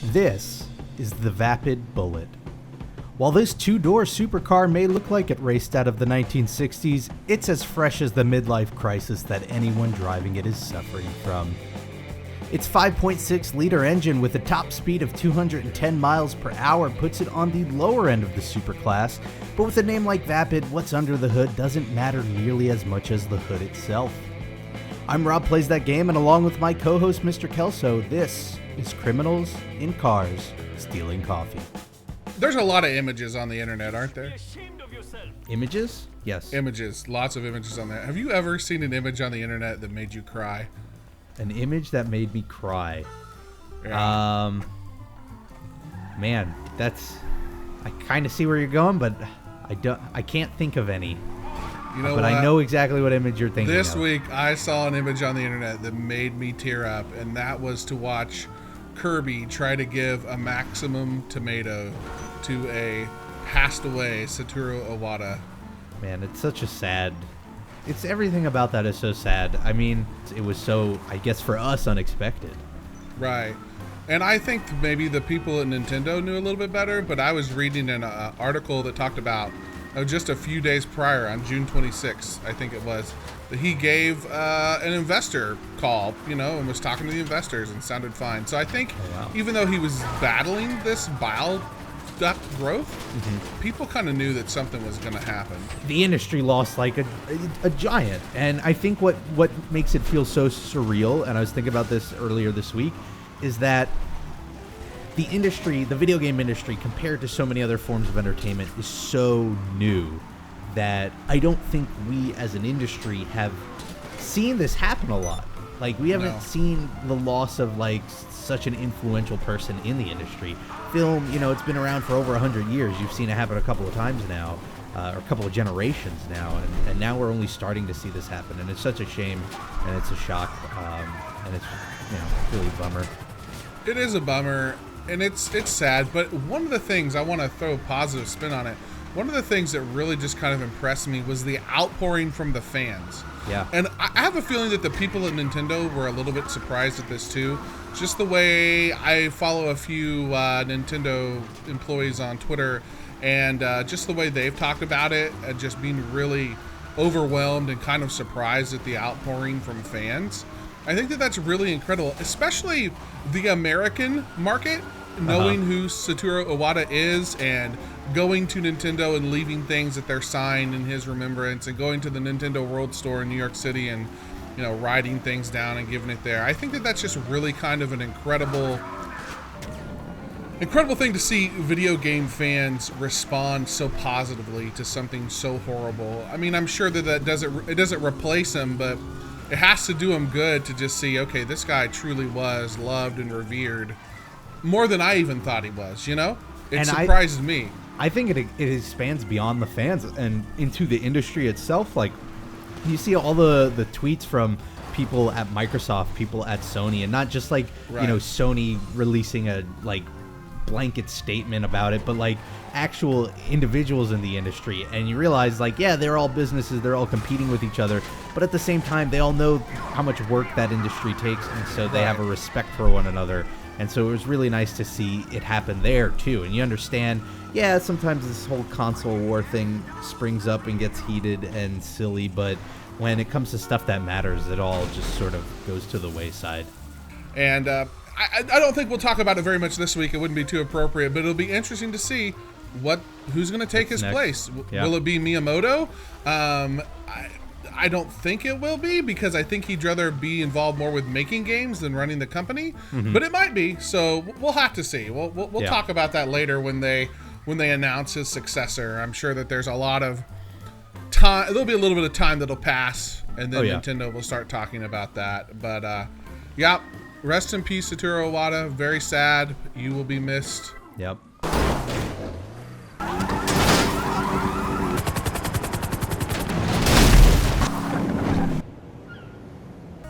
This is the Vapid Bullet. While this two-door supercar may look like it raced out of the 1960s, it's as fresh as the midlife crisis that anyone driving it is suffering from. Its 5.6-liter engine with a top speed of 210 miles per hour puts it on the lower end of the superclass, but with a name like Vapid, what's under the hood doesn't matter nearly as much as the hood itself. I'm Rob Plays That Game, and along with my co-host Mr. Kelso, this is Criminals in Cars Stealing Coffee. There's a lot of images on the internet, aren't there? Images? Yes. Images. Lots of images on there. Have you ever seen an image on the internet that made you cry? An image that made me cry. Yeah. Man, I kind of see where you're going, but I can't think of any. You know but what? I know exactly what image you're thinking This of. week, I saw an image on the internet that made me tear up, and that was to watch Kirby try to give a maximum tomato to a passed away Satoru Iwata. Man, it's such a sad... It's everything about that is so sad. I mean, it was so, I guess for us, unexpected. Right. And I think maybe the people at Nintendo knew a little bit better, but I was reading an article that talked about just a few days prior, on June 26th, I think it was, that he gave an investor call, and was talking to the investors and sounded fine. So I think even though he was battling this bile duct growth, people kind of knew that something was going to happen. The industry lost like a giant. And I think what makes it feel so surreal, and I was thinking about this earlier this week, is that the industry, the video game industry, compared to so many other forms of entertainment, is so new that I don't think we as an industry have seen this happen a lot. Like, we haven't seen the loss of like such an influential person in the industry. Film, it's been around for over 100 years. You've seen it happen a couple of times now, or a couple of generations now, and now we're only starting to see this happen, and it's such a shame, and it's a shock, and it's really a bummer. It is a bummer, and it's sad, but one of the things, I want to throw a positive spin on it, one of the things that really just kind of impressed me was the outpouring from the fans. Yeah. And I have a feeling that the people at Nintendo were a little bit surprised at this too. Just the way I follow a few Nintendo employees on Twitter, and just the way they've talked about it, and just being really overwhelmed and kind of surprised at the outpouring from fans. I think that that's really incredible, especially the American market, knowing who Satoru Iwata is and going to Nintendo and leaving things at their sign in his remembrance, and going to the Nintendo World Store in New York City and, writing things down and giving it there. I think that that's just really kind of an incredible thing to see video game fans respond so positively to something so horrible. I mean, I'm sure that doesn't replace him, but it has to do him good to just see, okay, this guy truly was loved and revered more than I even thought he was, It surprises me. I think it expands beyond the fans and into the industry itself. Like, you see all the tweets from people at Microsoft, people at Sony, and not just like, Sony releasing a like blanket statement about it, but like actual individuals in the industry. And you realize, like, yeah, they're all businesses, they're all competing with each other, but at the same time, they all know how much work that industry takes, and so they have a respect for one another. And so it was really nice to see it happen there too. And you understand, sometimes this whole console war thing springs up and gets heated and silly, but when it comes to stuff that matters, it all just sort of goes to the wayside. And I don't think we'll talk about it very much this week. It wouldn't be too appropriate, but it'll be interesting to see who's going to take his place. Yeah. Will it be Miyamoto? I don't think it will be, because I think he'd rather be involved more with making games than running the company. But it might be, so we'll have to see. We'll talk about that later when they announce his successor. I'm sure that there's a lot of time. There'll be a little bit of time that'll pass, and then Nintendo will start talking about that. But rest in peace, Satoru Iwata. Very sad. You will be missed. Yep.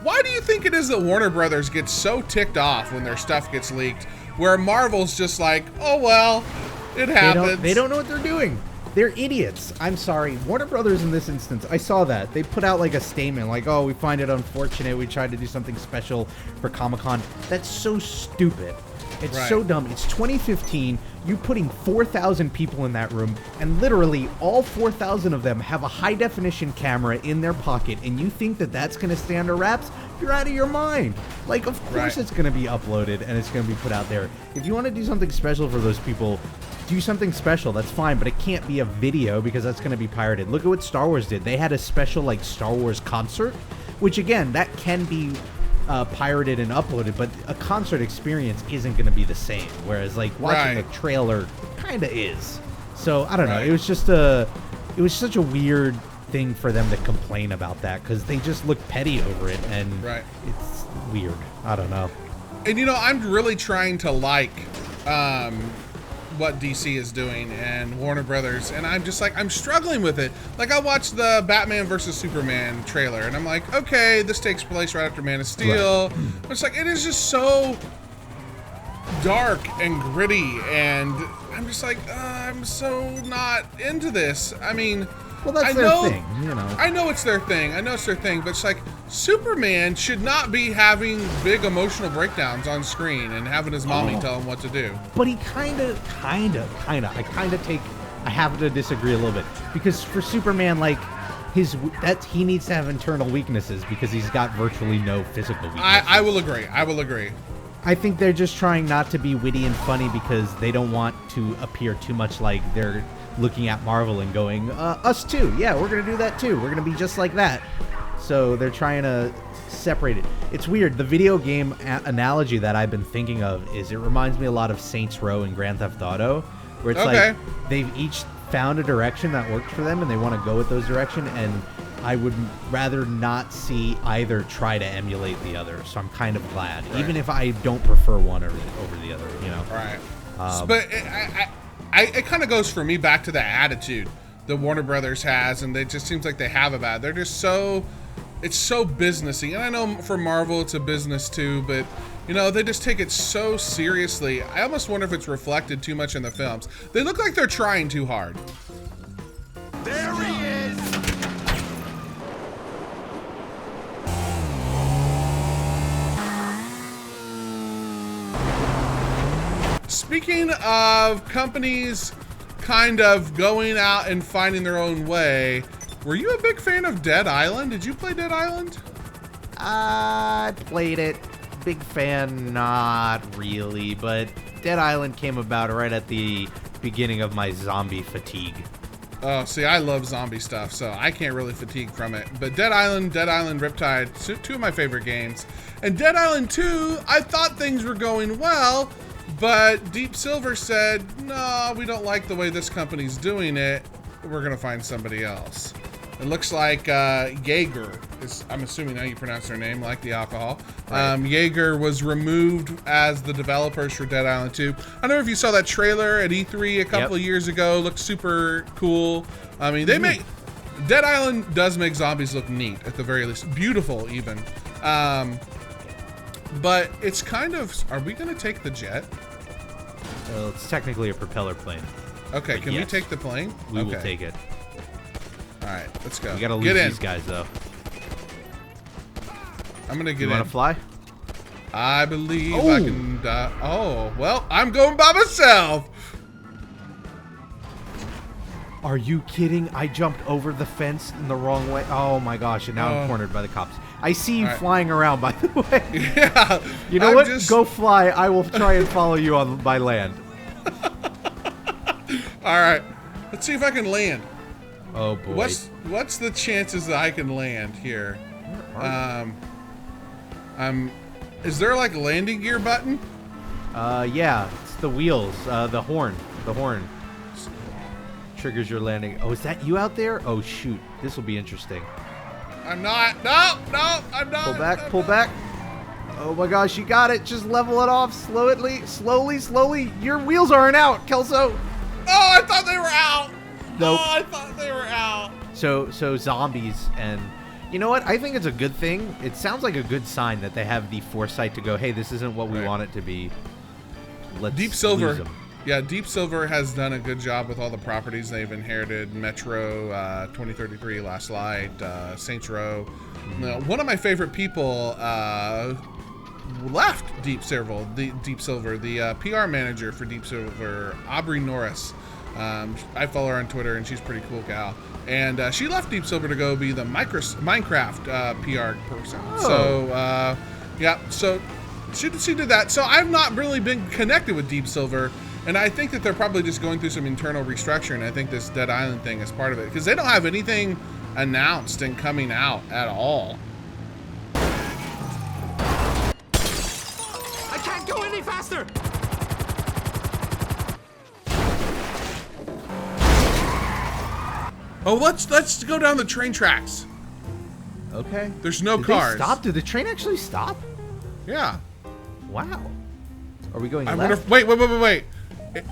Why do you think it is that Warner Brothers gets so ticked off when their stuff gets leaked, where Marvel's just like, oh well, it happens? They don't know what they're doing. They're idiots. I'm sorry. Warner Brothers in this instance, I saw that. They put out like a statement like, oh, we find it unfortunate. We tried to do something special for Comic-Con. That's so stupid. It's Right. so dumb. It's 2015. You putting 4,000 people in that room, and literally all 4,000 of them have a high-definition camera in their pocket, and you think that that's going to stay under wraps? You're out of your mind. Like, of course Right. it's going to be uploaded, and it's going to be put out there. If you want to do something special for those people, do something special. That's fine, but it can't be a video because that's going to be pirated. Look at what Star Wars did. They had a special, like, Star Wars concert, which, again, that can be pirated and uploaded, but a concert experience isn't going to be the same. Whereas, like, watching Right. a trailer kind of is. So I don't know. Right. It was such a weird thing for them to complain about that because they just look petty over it, and Right. it's weird. I don't know. And you know, I'm really trying to like what DC is doing and Warner Brothers, and I'm just like, I'm struggling with it. Like, I watched the Batman versus Superman trailer, and I'm like, okay, this takes place right after Man of Steel. Right. It's like, it is just so dark and gritty, and I'm just like, I'm so not into this. I mean, Well, that's I their know, thing, you know. I know it's their thing. But it's like, Superman should not be having big emotional breakdowns on screen and having his mommy tell him what to do. But he I have to disagree a little bit because for Superman, like he needs to have internal weaknesses because he's got virtually no physical weaknesses. I will agree. I think they're just trying not to be witty and funny because they don't want to appear too much like they're looking at Marvel and going, us too. Yeah, we're going to do that too. We're going to be just like that. So they're trying to separate it. It's weird. The video game analogy that I've been thinking of is it reminds me a lot of Saints Row and Grand Theft Auto, where it's Okay. like they've each found a direction that works for them and they want to go with those direction, and I would rather not see either try to emulate the other. So I'm kind of glad, Right. even if I don't prefer one over the other, you know. Right. But it kind of goes for me back to the attitude that Warner Brothers has, and it just seems like they have about it. They're just it's so businessy. And I know for Marvel it's a business too, but you know, they just take it so seriously. I almost wonder if it's reflected too much in the films. They look like they're trying too hard. There he is! Speaking of companies kind of going out and finding their own way, were you a big fan of Dead Island? Did you play Dead Island? I played it. Big fan, not really, but Dead Island came about right at the beginning of my zombie fatigue. Oh, see, I love zombie stuff, so I can't really fatigue from it. But Dead Island, Riptide, two of my favorite games. And Dead Island 2, I thought things were going well, but Deep Silver said, no, we don't like the way this company's doing it. We're going to find somebody else. It looks like Jaeger, I'm assuming how you pronounce their name, like the alcohol. Right. Jaeger was removed as the developers for Dead Island 2. I don't know if you saw that trailer at E3 a couple of years ago. Looked super cool. I mean, Dead Island does make zombies look neat, at the very least. Beautiful, even. But it's kind of, are we going to take the jet? Well, it's technically a propeller plane. Okay, But can we yes, take the plane? We Okay. will take it. All right, let's go. We gotta lose Get in. these guys, though. I'm going to get You in. want to fly? I believe I can die. Oh, well, I'm going by myself. Are you kidding? I jumped over the fence in the wrong way. Oh my gosh, and now I'm cornered by the cops. I see you All right. flying around, by the way. Yeah. You know I'm what? just- Go fly. I will try and follow you by land. All right. Let's see if I can land. Oh boy. What's the chances that I can land here? Is there like a landing gear button? Yeah, it's the wheels. The horn. The horn triggers your landing. Oh, is that you out there? Oh shoot, this will be interesting. I'm not. No, I'm not. Pull back. Pull back. Oh my gosh, you got it. Just level it off slowly. Your wheels aren't out, Kelso. Oh, I thought they were out. Nope. Oh, I thought they were out. So zombies, and you know what? I think it's a good thing. It sounds like a good sign that they have the foresight to go, hey, this isn't what we Right. want it to be. Let's Deep lose Silver. 'em. Yeah, Deep Silver has done a good job with all the properties they've inherited. Metro, 2033, Last Light, Saints Row. Now, one of my favorite people left Deep Silver. The PR manager for Deep Silver, Aubrey Norris. I follow her on Twitter, and she's a pretty cool gal. And she left Deep Silver to go be the Minecraft PR person. Oh. So, yeah, so she did that. So I've not really been connected with Deep Silver, and I think that they're probably just going through some internal restructuring. I think this Dead Island thing is part of it, because they don't have anything announced and coming out at all. I can't go any faster! Oh, let's go down the train tracks. Okay. There's no Did cars. They stop? Did the train actually stop? Yeah. Wow. Are we going I left? wonder. Wait.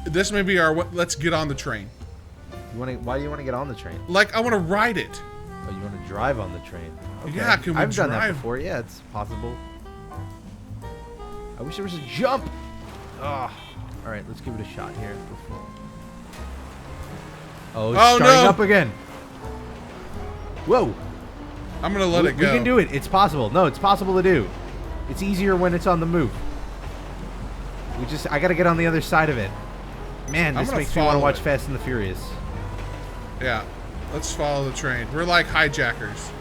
This may be our. Let's get on the train. Why do you want to get on the train? Like, I want to ride it. Oh, you want to drive on the train? Okay. Yeah, can we I've done that drive? before. Yeah, it's possible. I wish there was a jump. Ugh. All right, let's give it a shot here. Oh, it's starting up again. Whoa. I'm gonna let it go. We can do it. It's possible. No, it's possible to do. It's easier when it's on the move. I gotta get on the other side of it. Man, this makes me want to watch Fast and the Furious. Yeah. Let's follow the train. We're like hijackers.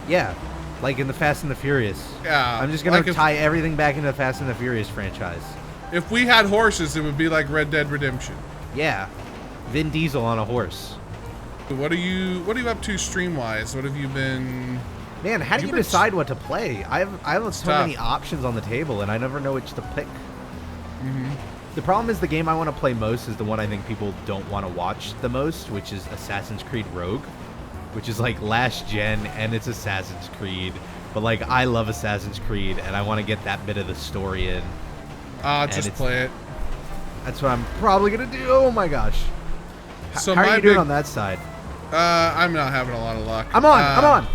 Yeah, like in the Fast and the Furious. Yeah. I'm just gonna tie everything back into the Fast and the Furious franchise. If we had horses, it would be like Red Dead Redemption. Yeah. Vin Diesel on a horse. What are you up to stream-wise? What have you been... Man, how do you decide what to play? I have so many options on the table, and I never know which to pick. Mm-hmm. The problem is the game I want to play most is the one I think people don't want to watch the most, which is Assassin's Creed Rogue, which is like last gen, and it's Assassin's Creed. But like, I love Assassin's Creed, and I want to get that bit of the story in. Just play it. That's what I'm probably gonna do. Oh my gosh. So how are you doing on that side? I'm not having a lot of luck. I'm on,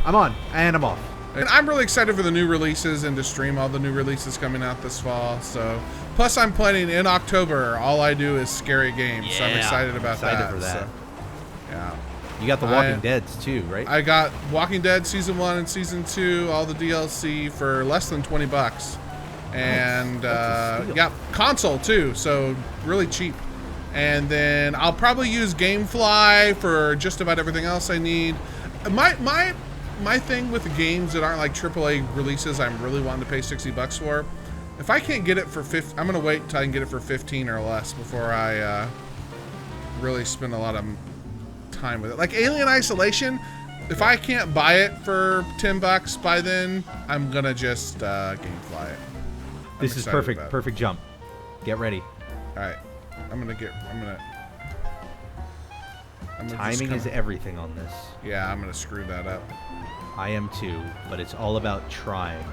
and I'm off. And I'm really excited for the new releases and to stream all the new releases coming out this fall. So, plus I'm planning in October. All I do is scary games. Yeah, so I'm excited about that. For that. So, yeah. You got the Walking Deads too, right? I got Walking Dead season 1 and season 2, all the DLC for less than $20. And yeah, console too, so really cheap. And then I'll probably use GameFly for just about everything else I need. My thing with the games that aren't like AAA releases, I'm really wanting to pay $60 for. If I can't get it for I'm gonna wait until I can get it for 15 or less before I really spend a lot of time with it. Like Alien Isolation, if I can't buy it for $10 by then, I'm gonna just GameFly it. This is perfect. Perfect jump. Get ready. All right. Timing is everything on this. Yeah, I'm gonna screw that up. I am too, but it's all about trying.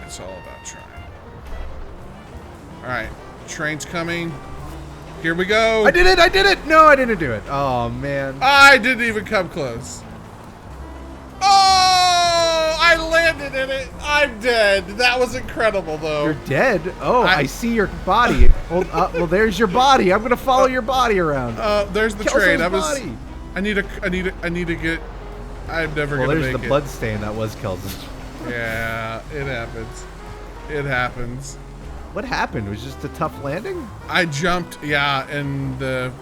It's all about trying. All right, train's coming. Here we go. I did it. No, I didn't do it. Oh man. I didn't even come close. Oh, I landed in it. I'm dead. That was incredible, though. You're dead? Oh, I see your body. Well, there's your body. I'm gonna follow your body around. There's the Kelso's train. body. I need to get. I'm never gonna make it. Well, there's the blood stain that was Kelso's. Yeah, it happens. It happens. What happened? It was just a tough landing? I jumped, yeah, and the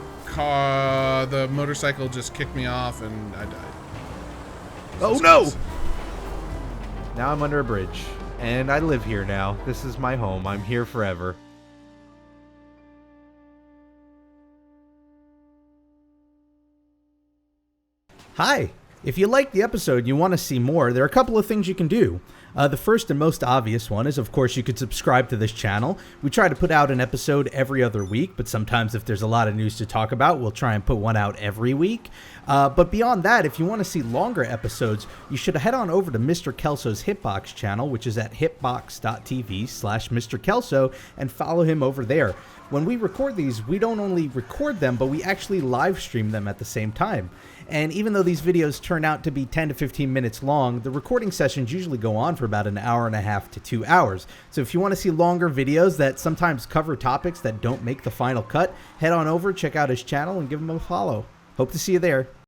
motorcycle just kicked me off, and I died. Oh no! Now I'm under a bridge, and I live here now. This is my home. I'm here forever. Hi! If you liked the episode and you want to see more, there are a couple of things you can do. The first and most obvious one is, of course, you could subscribe to this channel. We try to put out an episode every other week, but sometimes if there's a lot of news to talk about, we'll try and put one out every week. But beyond that, if you want to see longer episodes, you should head on over to Mr. Kelso's Hitbox channel, which is at hitbox.tv/Mr. Kelso, and follow him over there. When we record these, we don't only record them, but we actually live stream them at the same time. And even though these videos turn out to be 10 to 15 minutes long, the recording sessions usually go on for about an hour and a half to 2 hours. So if you want to see longer videos that sometimes cover topics that don't make the final cut, head on over, check out his channel, and give him a follow. Hope to see you there.